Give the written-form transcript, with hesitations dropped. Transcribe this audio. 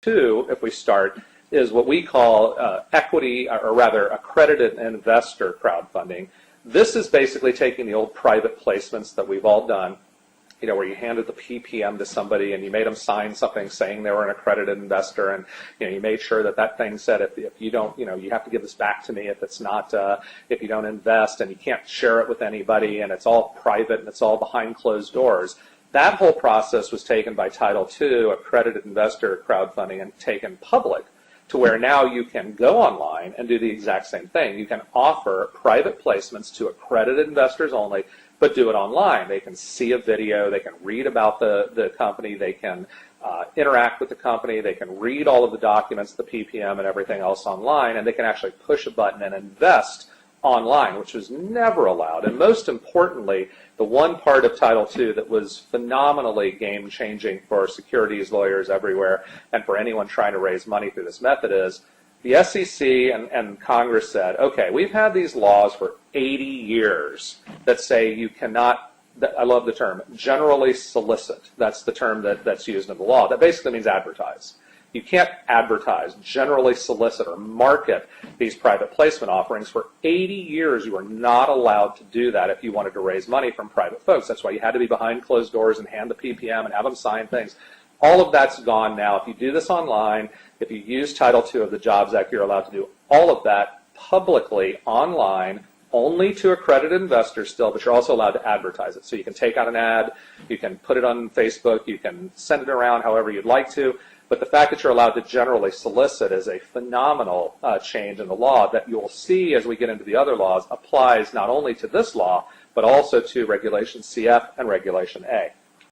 2, if we start, is what we call equity, or rather accredited investor crowdfunding. This is basically taking the old private placements that we've all done, where you handed the PPM to somebody and you made them sign something saying they were an accredited investor, and you made sure that thing said if you don't, you have to give this back to me if it's not, if you don't invest, and you can't share it with anybody, and it's all private and it's all behind closed doors. That whole process was taken by Title II, accredited investor crowdfunding, and taken public, to where now you can go online and do the exact same thing. You can offer private placements to accredited investors only, but do it online. They can see a video, they can read about the company, they can interact with the company, they can read all of the documents, the PPM and everything else online, and they can actually push a button and invest online, which was never allowed. And most importantly, the one part of Title II that was phenomenally game-changing for securities lawyers everywhere and for anyone trying to raise money through this method is the SEC and Congress said, okay, we've had these laws for 80 years that say you cannot, I love the term, generally solicit. That's the term that's used in the law. That basically means advertise. You can't advertise, generally solicit, or market these private placement offerings. For 80 years, you were not allowed to do that if you wanted to raise money from private folks. That's why you had to be behind closed doors and hand the PPM and have them sign things. All of that's gone now. If you do this online, if you use Title II of the JOBS Act, you're allowed to do all of that publicly online, only to accredited investors still, but you're also allowed to advertise it. So you can take out an ad, you can put it on Facebook, you can send it around however you'd like to. But the fact that you're allowed to generally solicit is a phenomenal change in the law that you'll see as we get into the other laws applies not only to this law, but also to Regulation CF and Regulation A.